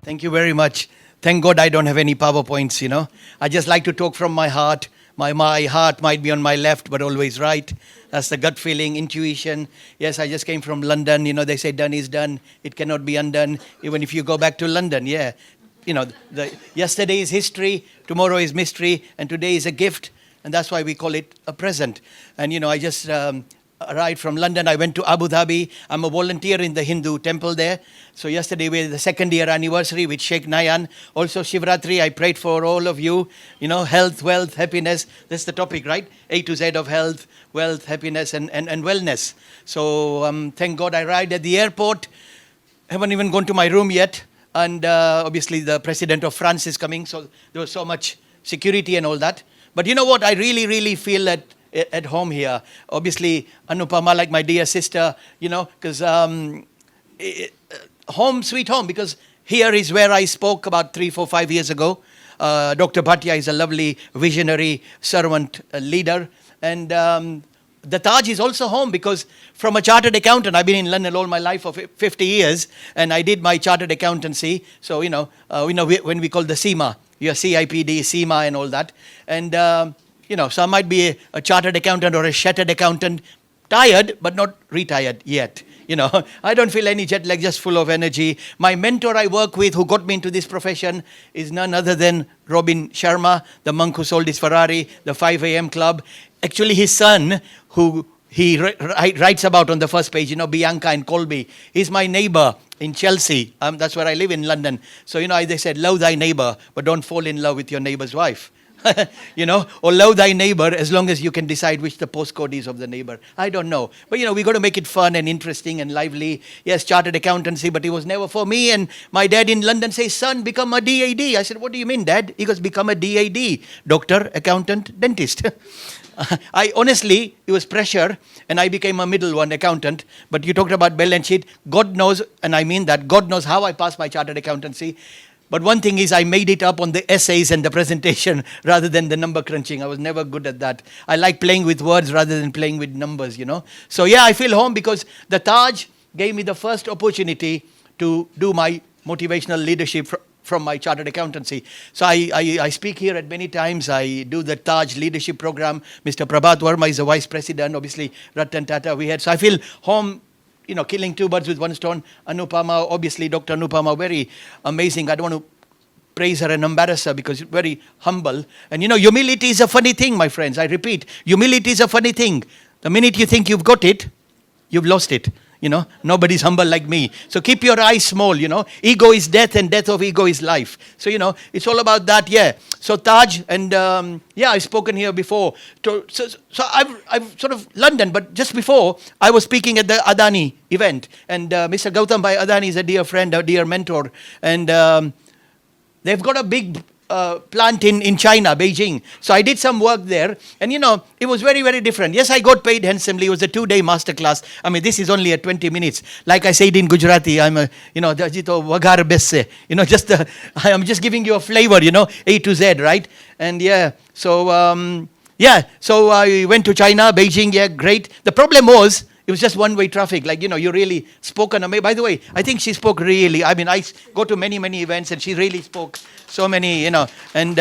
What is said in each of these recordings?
Thank you very much. Thank God I don't have any PowerPoints, I just like to talk from my heart. My heart might be on my left, but always right. That's the gut feeling, intuition. Yes, I just came from London. They say done is done. It cannot be undone. Even if you go back to London, yeah. Yesterday is history, tomorrow is mystery, and today is a gift. And that's why we call it a present. And, I just arrived from London. I went to Abu Dhabi. I'm a volunteer in the Hindu temple there. So yesterday we had the second year anniversary with Sheikh Nayan. Also Shivratri, I prayed for all of you. Health, wealth, happiness. That's the topic, right? A to Z of health, wealth, happiness, and wellness. So thank God I arrived at the airport. Haven't even gone to my room yet. And obviously the president of France is coming. So there was so much security and all that. But you know what? I really, really feel at home here. Obviously, Anupama, like my dear sister, because home, sweet home, because here is where I spoke about 3, 4, 5 years ago. Dr. Bhatia is a lovely visionary servant leader. And the Taj is also home because from a chartered accountant, I've been in London all my life for 50 years, and I did my chartered accountancy. So, when we call the CIMA, your CIPD, CIMA and all that. And, so I might be a chartered accountant or a shattered accountant, tired, but not retired yet. I don't feel any jet lag, just full of energy. My mentor I work with, who got me into this profession, is none other than Robin Sharma, the monk who sold his Ferrari, the 5 a.m. club. Actually, his son, who he writes about on the first page, Bianca and Colby, he's my neighbor in Chelsea. That's where I live in London. So, they said, love thy neighbor, but don't fall in love with your neighbor's wife. Or love thy neighbor as long as you can decide which the postcode is of the neighbor. I don't know. But, we got to make it fun and interesting and lively. Yes, chartered accountancy, but it was never for me. And my dad in London says, son, become a DAD. I said, what do you mean, Dad? He goes, become a DAD, doctor, accountant, dentist. I honestly, it was pressure, and I became a middle one, accountant. But you talked about balance sheet. God knows, and I mean that, God knows how I passed my chartered accountancy. But one thing is I made it up on the essays and the presentation rather than the number crunching. I was never good at that. I like playing with words rather than playing with numbers, So yeah, I feel home because the Taj gave me the first opportunity to do my motivational leadership from my chartered accountancy. So I speak here at many times. I do the Taj leadership program. Mr. Prabhat Verma is the vice president. Obviously, Ratan Tata we had. So I feel home, killing two birds with one stone. Anupama, obviously, Dr. Anupama, very amazing. I don't want to praise her and embarrass her because she's very humble. And humility is a funny thing, my friends. I repeat, humility is a funny thing. The minute you think you've got it, you've lost it. Nobody's humble like me. So keep your eyes small, Ego is death and death of ego is life. So, it's all about that, yeah. So Taj, and I've spoken here before. So I've sort of London, but just before, I was speaking at the Adani event. And Mr. Gautam Bhai Adani is a dear friend, a dear mentor. And they've got a big plant in China, Beijing. So I did some work there. And, it was very, very different. Yes, I got paid handsomely. It was a 2-day masterclass. I mean, this is only at 20 minutes. Like I said in Gujarati, I'm Jito Vagar Besse. I'm just giving you a flavor, A to Z, right? And so, so I went to China, Beijing, yeah, great. The problem was, it was just one-way traffic. Like, you really spoke on a... By the way, I think she spoke really... I mean, I go to many, many events and she really spoke so many, and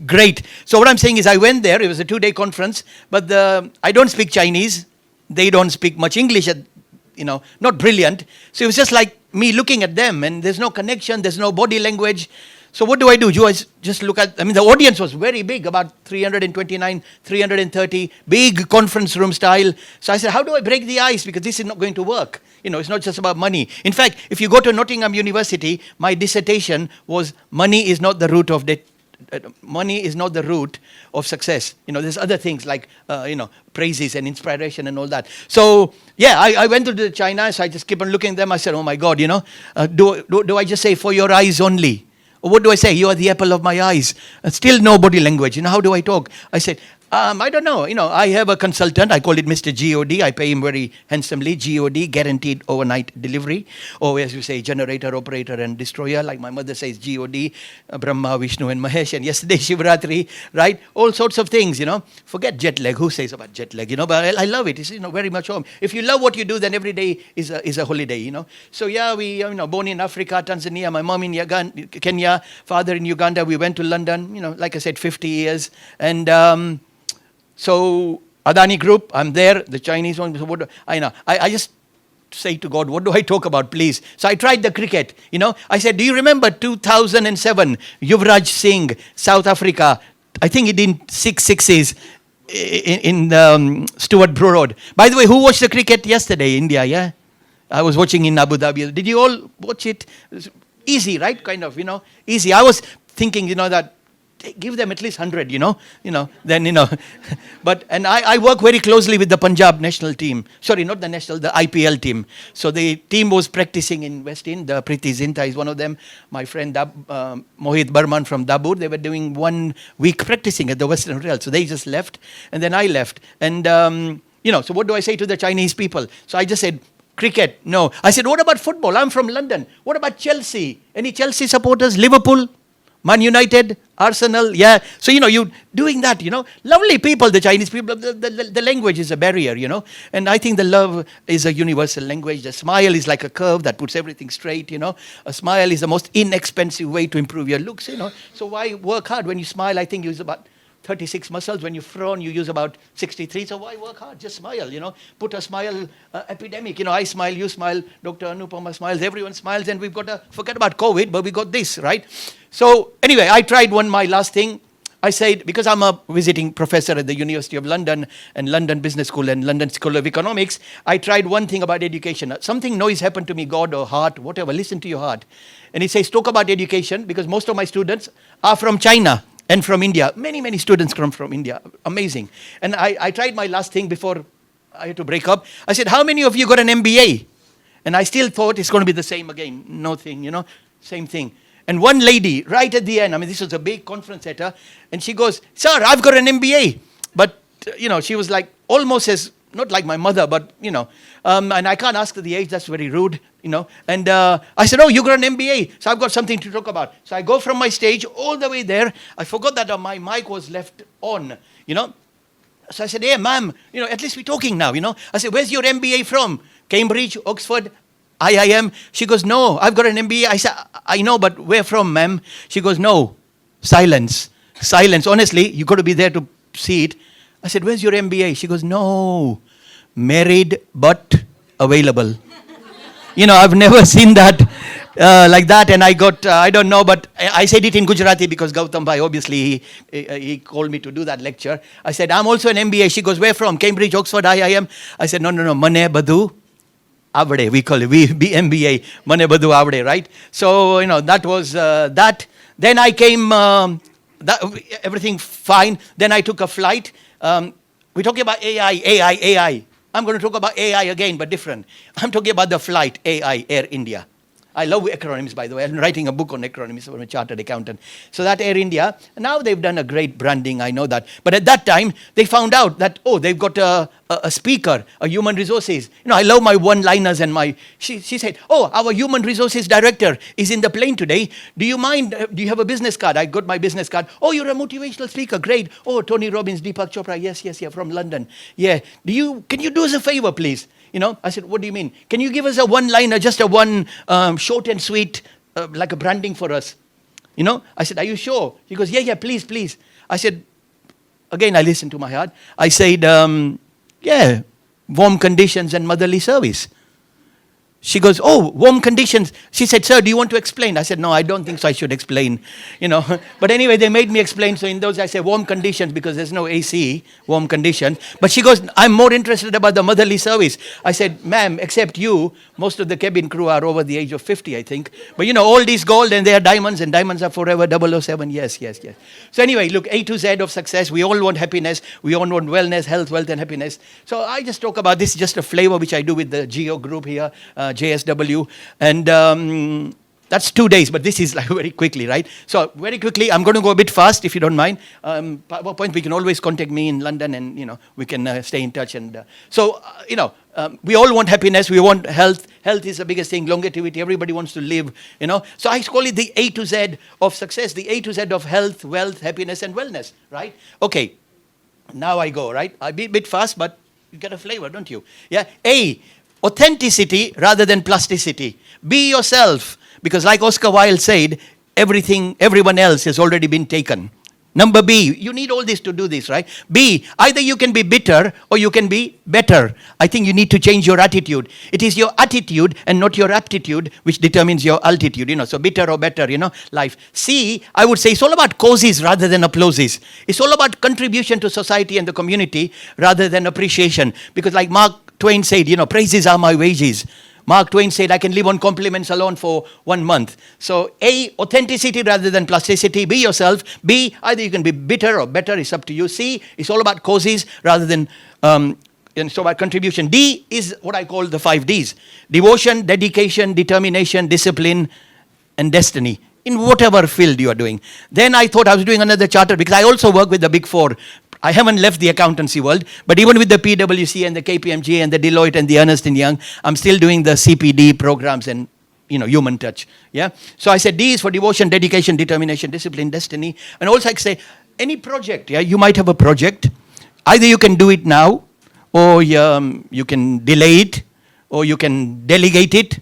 great. So what I'm saying is I went there. It was a 2-day conference, but I don't speak Chinese. They don't speak much English, not brilliant. So it was just like me looking at them and there's no connection. There's no body language. So what do? I just look at, the audience was very big, about 329, 330, big conference room style. So I said, how do I break the ice? Because this is not going to work. It's not just about money. In fact, if you go to Nottingham University, my dissertation was money is not the root of money is not the root of success. There's other things like, praises and inspiration and all that. So, yeah, I went to China, so I just keep on looking at them. I said, oh my God, do I just say for your eyes only? Or what do I say? You are the apple of my eyes. And still no body language. How do I talk? I said, I don't know. I have a consultant. I call it Mr. God. I pay him very handsomely. God, guaranteed overnight delivery. Or as you say, generator, operator, and destroyer. Like my mother says, God, Brahma, Vishnu, and Mahesh. And yesterday, Shivratri, right? All sorts of things, Forget jet lag. Who says about jet lag, But I love it. It's, very much home. If you love what you do, then every day is a holiday, So yeah, we, born in Africa, Tanzania, my mom in Kenya, father in Uganda. We went to London, like I said, 50 years. And, so Adani Group, I'm there, the Chinese one. So what I just say to God, what do I talk about, please? So I tried the cricket, I said, do you remember 2007, Yuvraj Singh, South Africa, I think he did 6 sixes in Stuart Brew Road. By the way, who watched the cricket yesterday, India, yeah? I was watching in Abu Dhabi. Did you all watch it? Easy, right? Kind of, easy. I was thinking, that give them at least 100, then, But, and I work very closely with the Punjab national team. Sorry, not the national, the IPL team. So the team was practicing in West End. Preeti Zinta is one of them. My friend Mohit Burman from Dabur, they were doing 1 week practicing at the Western Rail. So they just left, and then I left. And, so what do I say to the Chinese people? So I just said, cricket, no. I said, what about football? I'm from London. What about Chelsea? Any Chelsea supporters? Liverpool? Man United, Arsenal, yeah. So, you doing that, Lovely people, the Chinese people. The language is a barrier, And I think the love is a universal language. The smile is like a curve that puts everything straight, A smile is the most inexpensive way to improve your looks, So why work hard? When you smile, I think you use about 36 muscles. When you frown, you use about 63. So why work hard? Just smile, Put a smile epidemic. I smile, you smile, Dr. Anupama smiles, everyone smiles, and we've got to forget about COVID, but we got this, right? So anyway, I tried my last thing. I said, because I'm a visiting professor at the University of London and London Business School and London School of Economics, I tried one thing about education. Something noise happened to me, God or heart, whatever, listen to your heart. And it says, talk about education, because most of my students are from China and from India. Many, many students come from India. Amazing. And I tried my last thing before I had to break up. I said, how many of you got an MBA? And I still thought it's going to be the same again. Nothing, same thing. And one lady, right at the end, this was a big conference center, and she goes, sir, I've got an MBA. But, she was like almost as, not like my mother, but, and I can't ask her the age, that's very rude, And I said, oh, you got an MBA, so I've got something to talk about. So I go from my stage all the way there. I forgot that my mic was left on, So I said, hey, ma'am, at least we're talking now, I said, where's your MBA from? Cambridge, Oxford, IIM. She goes, no, I've got an MBA. I said, I know, but where from, ma'am? She goes, no, silence. Silence. Honestly, you got to be there to see it. I said, where's your MBA? She goes, no, married but available. I've never seen that like that. And I got, I don't know, but I said it in Gujarati because Gautam Bhai, obviously, he called me to do that lecture. I said, I'm also an MBA. She goes, where from? Cambridge, Oxford, IIM. I said, no, mane badhu avde. We call it, MBA, mane badhu avde, right? So, that was that. Then I came, everything fine. Then I took a flight. We're talking about AI. I'm going to talk about AI again, but different. I'm talking about the flight, AI, Air India. I love acronyms, by the way. I'm writing a book on acronyms. I'm a chartered accountant. So that Air India, now they've done a great branding, I know that. But at that time, they found out that, they've got a speaker, a human resources. I love my one-liners and she said, our human resources director is in the plane today. Do you mind, do you have a business card? I got my business card. Oh, you're a motivational speaker. Great. Oh, Tony Robbins, Deepak Chopra. Yes, from London. Yeah. Can you do us a favor, please? I said, what do you mean? Can you give us a one-liner, just a one short and sweet, like a branding for us? I said, are you sure? He goes, yeah, please. I said, again, I listened to my heart. I said, warm conditions and motherly service. She goes, warm conditions. She said, sir, do you want to explain? I said, no, I don't think so I should explain, But anyway, they made me explain. So in those, I say warm conditions because there's no AC, warm conditions. But she goes, I'm more interested about the motherly service. I said, ma'am, except you, most of the cabin crew are over the age of 50, I think. But all these gold and they are diamonds and diamonds are forever, 007. Yes. So anyway, look, A to Z of success. We all want happiness. We all want wellness, health, wealth, and happiness. So I just talk about this, just a flavor which I do with the Geo group here. JSW, and That's 2 days, but this is like very quickly, right? So very quickly, I'm going to go a bit fast, if you don't mind. PowerPoint, we can always contact me in London, and we can stay in touch. And we all want happiness. We want health. Health is the biggest thing. Longevity. Everybody wants to live. So I call it the A to Z of success. The A to Z of health, wealth, happiness, and wellness. Right? Okay. Now I go. Right? I be a bit fast, but you get a flavor, don't you? Yeah. A, authenticity rather than plasticity. Be yourself. Because like Oscar Wilde said, everyone else has already been taken. Number B, you need all this to do this, right? B, either you can be bitter or you can be better. I think you need to change your attitude. It is your attitude and not your aptitude which determines your altitude, So bitter or better, life. C, I would say it's all about causes rather than applauses. It's all about contribution to society and the community rather than appreciation. Because like Mark Twain said, praises are my wages. Mark Twain said, I can live on compliments alone for 1 month. So A, authenticity rather than plasticity. Be yourself. B, either you can be bitter or better. It's up to you. C, it's all about causes rather than it's about contribution. D is what I call the 5 Ds. Devotion, dedication, determination, discipline, and destiny. In whatever field you are doing. Then I thought I was doing another charter because I also work with the Big Four. I haven't left the accountancy world, but even with the PwC and the KPMG and the Deloitte and the Ernst & Young, I'm still doing the CPD programs and, human touch. Yeah. So I said D is for devotion, dedication, determination, discipline, destiny. And also I say any project, you might have a project. Either you can do it now, or you can delay it, or you can delegate it,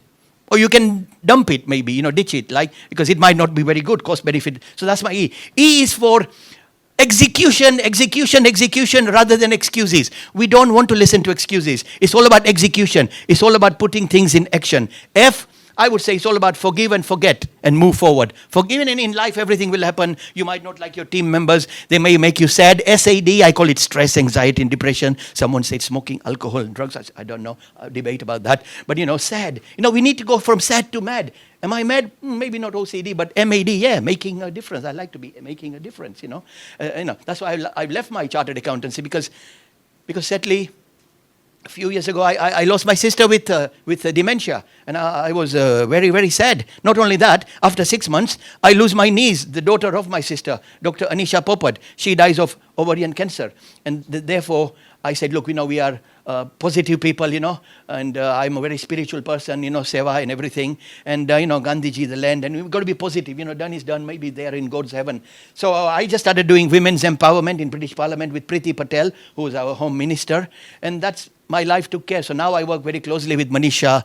or you can dump it maybe, ditch it, because it might not be very good, cost benefit. So that's my E. E is for execution rather than excuses. We don't want to listen to excuses. It's all about execution. It's all about putting things in action. F, I would say it's all about forgive and forget and move forward. Forgive, and in life everything will happen. You might not like your team members. They may make you sad. SAD, I call it stress, anxiety, and depression. Someone said smoking, alcohol, and drugs. I don't know. I'll debate about that. But sad. We need to go from sad to mad. Am I mad? Maybe not OCD, but MAD, yeah, making a difference. I like to be making a difference, That's why I've left my chartered accountancy because sadly, a few years ago, I lost my sister with dementia, and I was very, very sad. Not only that, after 6 months, I lose my niece, the daughter of my sister, Dr. Anisha Popat. She dies of ovarian cancer, and therefore I said, look, we are positive people, and I'm a very spiritual person, seva and everything, and Gandhiji, the land, and we've got to be positive. Done is done. Maybe they are in God's heaven. So I just started doing women's empowerment in British Parliament with Priti Patel, who is our home minister, and that's my life took care. So now I work very closely with Manisha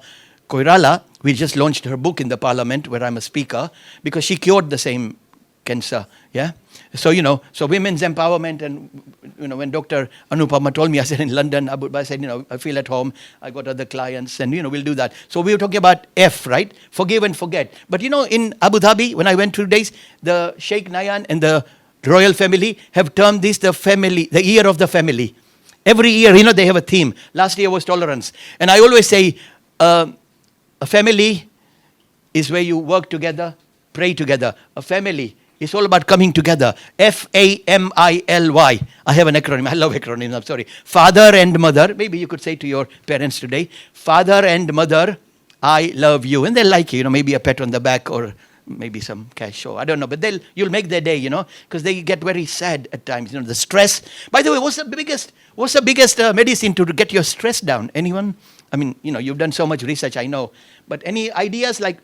Koirala. We just launched her book in the Parliament, where I'm a speaker, because she cured the same cancer. Yeah. So so women's empowerment, and when Dr. Anupama told me, I said in London, I said I feel at home. I got other clients, and we'll do that. So we were talking about F, right? Forgive and forget. But in Abu Dhabi, when I went 2 days, the Sheikh Nayan and the royal family have termed this the year of the family. Every year, they have a theme. Last year was tolerance. And I always say, a family is where you work together, pray together. A family is all about coming together. FAMILY. I have an acronym. I love acronyms. I'm sorry. Father and mother. Maybe you could say to your parents today, Father and mother, I love you. And they'll like you. Maybe a pat on the back or maybe some cash or I don't know. But you'll make their day, because they get very sad at times. The stress. By the way, what's the biggest medicine to get your stress down? Anyone? I mean, you've done so much research, I know. But any ideas like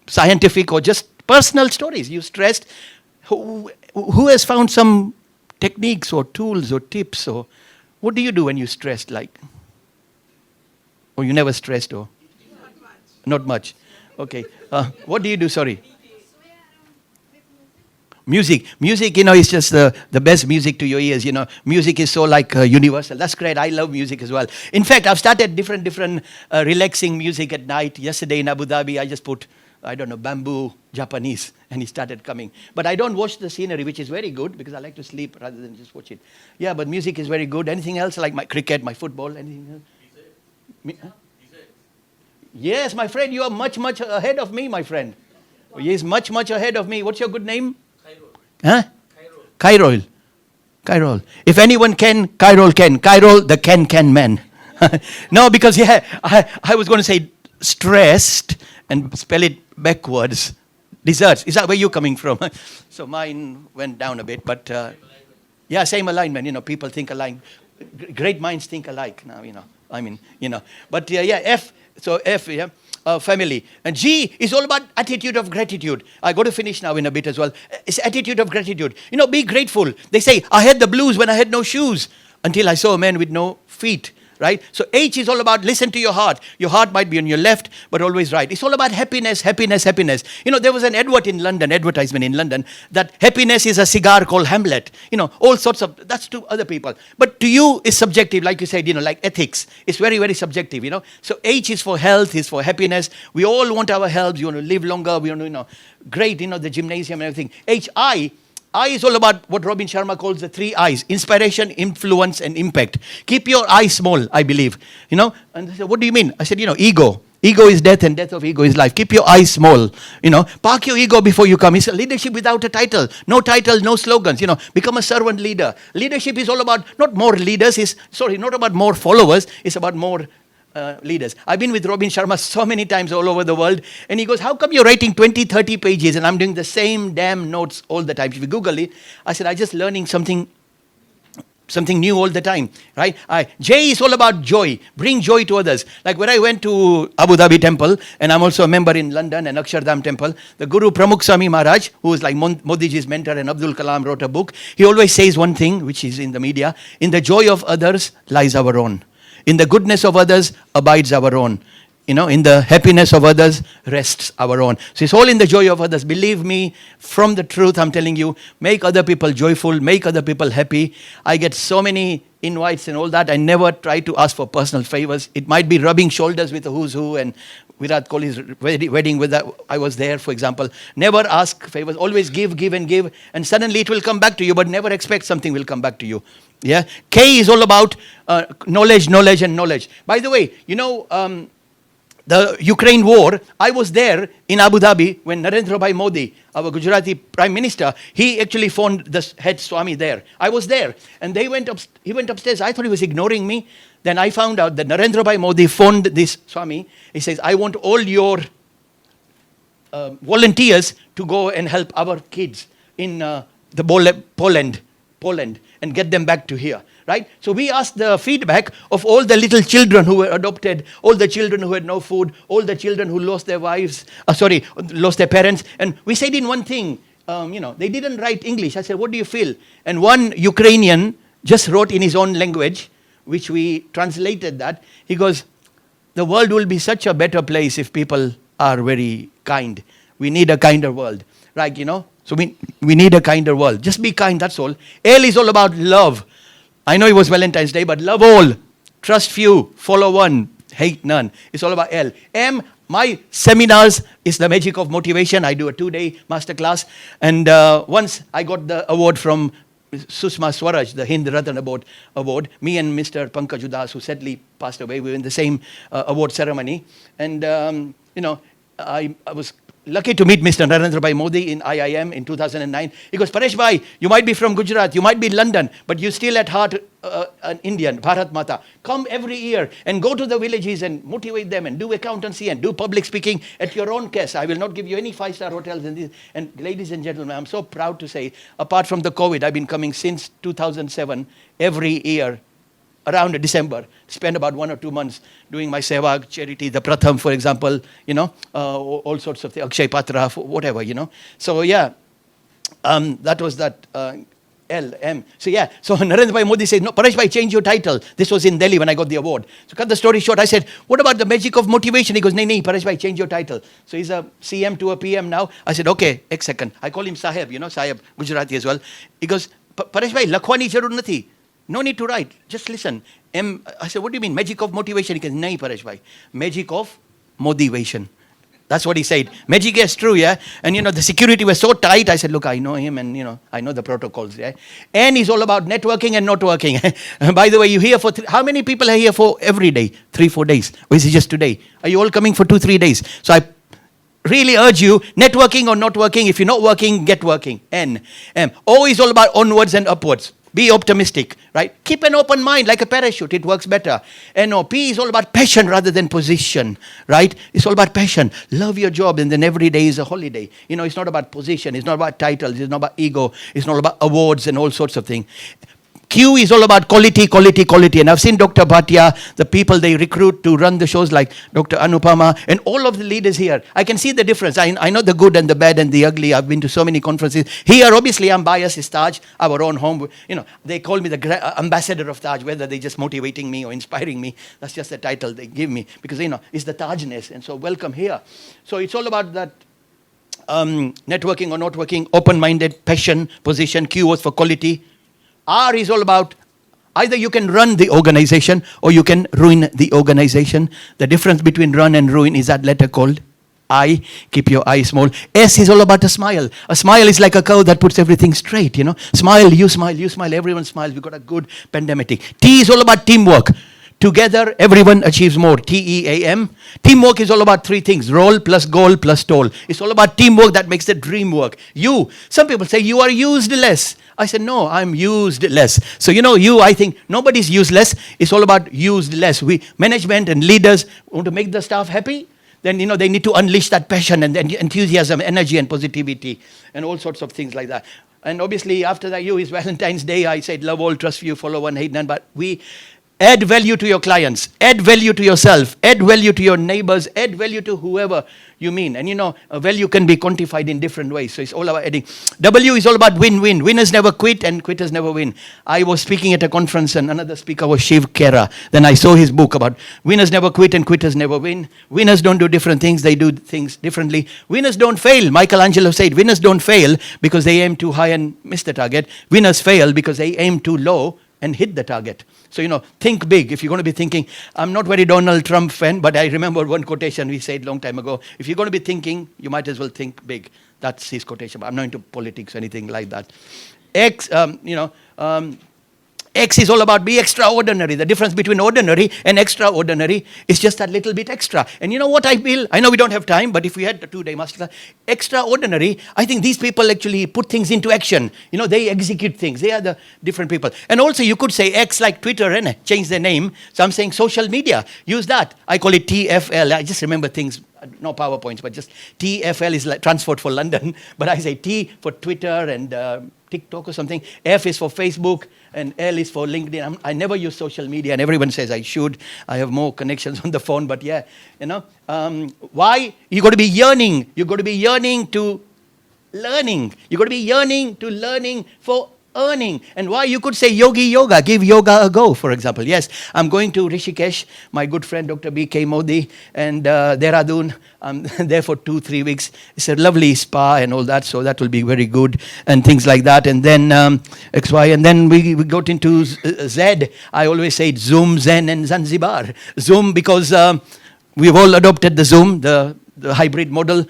scientific or just personal stories? You stressed. Who has found some techniques or tools or tips? Or what do you do when you're stressed? Or you never stressed? Or not much. Okay. What do you do? Sorry. Music, is just the best music to your ears. Music is so universal. That's great. I love music as well. In fact, I've started different relaxing music at night. Yesterday in Abu Dhabi, I just put, bamboo Japanese, and it started coming. But I don't watch the scenery, which is very good because I like to sleep rather than just watch it. Yeah, but music is very good. Anything else like my cricket, my football, anything else? Yes, my friend, you are much ahead of me, my friend. He is much ahead of me. What's your good name? Huh? Khairul. If anyone can, Khairul can. Khairul, the can man. No, because I was going to say stressed and spell it backwards. Desserts. Is that where you're coming from? So mine went down a bit, but yeah, same alignment. People think alike. Great minds think alike. Now, But yeah, F. So F, yeah. Family. And G is all about attitude of gratitude. I got to finish now in a bit as well. It's attitude of gratitude. Be grateful. They say, I had the blues when I had no shoes until I saw a man with no feet. Right? So H is all about listen to your heart. Your heart might be on your left, but always right. It's all about happiness, happiness, happiness. There was an advertisement in London, that happiness is a cigar called Hamlet. All sorts of, that's to other people. But to you, it's subjective, like you said, like ethics. It's very, very subjective, So H is for health, is for happiness. We all want our health. We want to live longer. We want to, great, the gymnasium and everything. I is all about what Robin Sharma calls the 3 I's: inspiration, influence, and impact. Keep your eye small, I believe. And they said, what do you mean? I said, ego. Ego is death, and death of ego is life. Keep your eyes small. Park your ego before you come. It's a leadership without a title. No titles, no slogans. Become a servant leader. Leadership is all about not more leaders. Not about more followers. It's about more leaders. I've been with Robin Sharma so many times all over the world, and he goes, how come you're writing 20, 30 pages and I'm doing the same damn notes all the time? If you Google it, I said, I'm just learning something new all the time, right? J is all about joy. Bring joy to others. Like when I went to Abu Dhabi temple, and I'm also a member in London and Akshardham temple, the Guru Pramukh Swami Maharaj, who is like Modiji's mentor, and Abdul Kalam wrote a book, he always says one thing, which is in the media: in the joy of others lies our own. In the goodness of others abides our own. In the happiness of others rests our own. So it's all in the joy of others. Believe me, from the truth, I'm telling you, make other people joyful, make other people happy. I get so many invites and all that. I never try to ask for personal favors. It might be rubbing shoulders with the who's who, and Virat Kohli's wedding I was there, for example. Never ask favors. Always give, and give. And suddenly it will come back to you, but never expect something will come back to you. Yeah. K is all about knowledge, and knowledge. By the way, the Ukraine war, I was there in Abu Dhabi when Narendra Bhai Modi, our Gujarati Prime Minister, he actually phoned the head Swami there. I was there, and he went upstairs. I thought he was ignoring me. Then I found out that Narendra Bhai Modi phoned this Swami. He says, I want all your volunteers to go and help our kids in the Poland, and get them back to here. Right? So we asked the feedback of all the little children who were adopted, all the children who had no food, all the children who lost their lost their parents. And we said in one thing, they didn't write English. I said, what do you feel? And one Ukrainian just wrote in his own language, which we translated that. He goes, the world will be such a better place if people are very kind. We need a kinder world. Right, So we need a kinder world. Just be kind, that's all. L is all about love. I know it was Valentine's Day, but love all, trust few, follow one, hate none. It's all about L. M, my seminars is the magic of motivation. I do a 2-day masterclass. And once I got the award from Sushma Swaraj, the Hind Ratan Award. Me and Mr. Pankaj Udas, who sadly passed away, we were in the same award ceremony. And, I was lucky to meet Mr. Narendra Bhai Modi in IIM in 2009. He goes, Paresh Bhai, you might be from Gujarat, you might be in London, but you're still at heart an Indian, Bharat Mata. Come every year and go to the villages and motivate them and do accountancy and do public speaking at your own case. I will not give you any 5-star hotels. And ladies and gentlemen, I'm so proud to say, apart from the COVID, I've been coming since 2007 every year around December, spend about 1 or 2 months doing my seva, charity, the Pratham, for example, all sorts of things, Akshay Patra, whatever, So, yeah, that was that L, M. So, yeah, so Narendra Bhai Modi said, no, Paresh Bhai, change your title. This was in Delhi when I got the award. So, cut the story short, I said, what about the magic of motivation? He goes, nee, Paresh Bhai, change your title. So, he's a CM to a PM now. I said, okay, एक second. I call him Saheb, Saheb, Gujarati as well. He goes, Paresh Bhai, lakhwani jarur nathi. No need to write. Just listen. I said, what do you mean? Magic of motivation? He goes, nahi, Paresh Bhai. Magic of motivation. That's what he said. Magic is true, yeah? And, the security was so tight. I said, look, I know him and, I know the protocols, yeah? And he's all about networking and not working. By the way, you here for, how many people are here for every day? 3-4 days? Or is it just today? Are you all coming for 2-3 days? So I really urge you, networking or not working, if you're not working, get working. N. M. O is all about onwards and upwards. Be optimistic, right? Keep an open mind like a parachute. It works better. NOP is all about passion rather than position, right? It's all about passion. Love your job, and then every day is a holiday. It's not about position. It's not about titles. It's not about ego. It's not about awards and all sorts of things. Q is all about quality, quality, quality. And I've seen Dr. Bhatia, the people they recruit to run the shows like Dr. Anupama, and all of the leaders here. I can see the difference. I know the good and the bad and the ugly. I've been to so many conferences. Here, obviously, I'm biased. It's Taj, our own home. They call me the ambassador of Taj, whether they're just motivating me or inspiring me. That's just the title they give me because, it's the Tajness. And so welcome here. So it's all about that. Networking or not working, open-minded, passion, position. Q was for quality. R is all about either you can run the organization or you can ruin the organization. The difference between run and ruin is that letter called I. Keep your eye small. S is all about a smile. A smile is like a curve that puts everything straight, Smile, you smile, everyone smiles. We've got a good pandemic. T is all about teamwork. Together, everyone achieves more. TEAM. Teamwork is all about three things. Role plus goal plus toll. It's all about teamwork that makes the dream work. You. Some people say you are used less. I said, no, I'm used less. So, I think nobody's useless. It's all about used less. Management and leaders want to make the staff happy. Then, they need to unleash that passion and enthusiasm, energy and positivity and all sorts of things like that. And obviously, after that, is Valentine's Day. I said, love all, trust few, follow one, hate none. But we add value to your clients, add value to yourself, add value to your neighbors, add value to whoever you mean. And value can be quantified in different ways. So it's all about adding. W is all about win-win. Winners never quit and quitters never win. I was speaking at a conference and another speaker was Shiv Khera. Then I saw his book about winners never quit and quitters never win. Winners don't do different things. They do things differently. Winners don't fail. Michelangelo said winners don't fail because they aim too high and miss the target. Winners fail because they aim too low and hit the target. So, think big. If you're going to be thinking, I'm not very Donald Trump fan, but I remember one quotation we said long time ago. If you're going to be thinking, you might as well think big. That's his quotation. But I'm not into politics or anything like that. X is all about be extraordinary. The difference between ordinary and extraordinary is just that little bit extra. And you know what I feel? I know we don't have time, but if we had a 2-day masterclass, extraordinary, I think these people actually put things into action. They execute things. They are the different people. And also you could say X like Twitter and change their name. So I'm saying social media. Use that. I call it TFL. I just remember things. No PowerPoints, but just TFL is like transport for London. But I say T for Twitter and TikTok or something. F is for Facebook and L is for LinkedIn. I never use social media and everyone says I should. I have more connections on the phone, but yeah, why? You got to be yearning. You got to be yearning to learning. You got to be yearning to learning for earning. And why? You could say yogi yoga, give yoga a go, for example. Yes, I'm going to Rishikesh, my good friend Dr. B.K. Modi, and Dehradun. I'm there for 2-3 weeks. It's a lovely spa and all that, so that will be very good and things like that. And then XY, and then we got into Z. I always say Zoom, Zen and Zanzibar. Zoom because we've all adopted the Zoom, the hybrid model.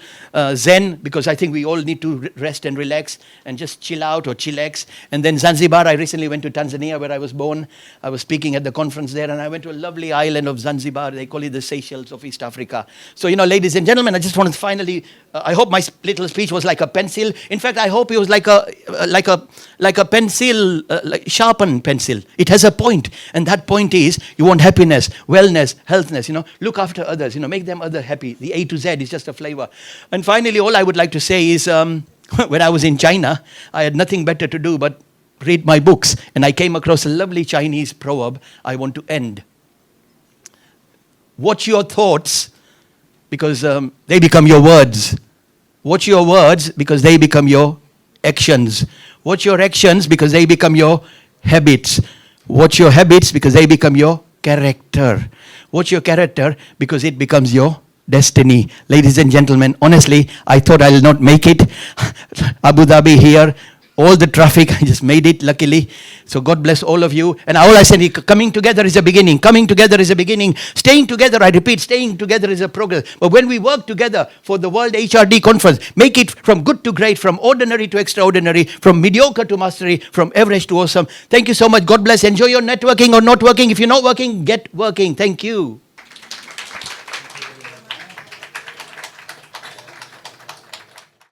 Zen, because I think we all need to rest and relax and just chill out or chillax. And then Zanzibar, I recently went to Tanzania where I was born. I was speaking at the conference there and I went to a lovely island of Zanzibar. They call it the Seychelles of East Africa. So, ladies and gentlemen, I just want to finally, I hope my little speech was like a pencil. In fact, I hope it was like a pencil, like sharpened pencil. It has a point. And that point is you want happiness, wellness, healthness, look after others, make them other happy. The A to Z is just a flavor. And finally, all I would like to say is when I was in China, I had nothing better to do but read my books. And I came across a lovely Chinese proverb I want to end. Watch your thoughts because they become your words. Watch your words because they become your actions. Watch your actions because they become your habits. Watch your habits because they become your character. Watch your character because it becomes your destiny. Ladies and gentlemen, honestly, I thought I'll not make it. Abu Dhabi here, all the traffic, I just made it luckily. So God bless all of you. And all I said, coming together is a beginning. Coming together is a beginning. Staying together, I repeat, staying together is a progress. But when we work together for the World HRD Conference, make it from good to great, from ordinary to extraordinary, from mediocre to mastery, from average to awesome. Thank you so much. God bless. Enjoy your networking or not working. If you're not working, get working. Thank you.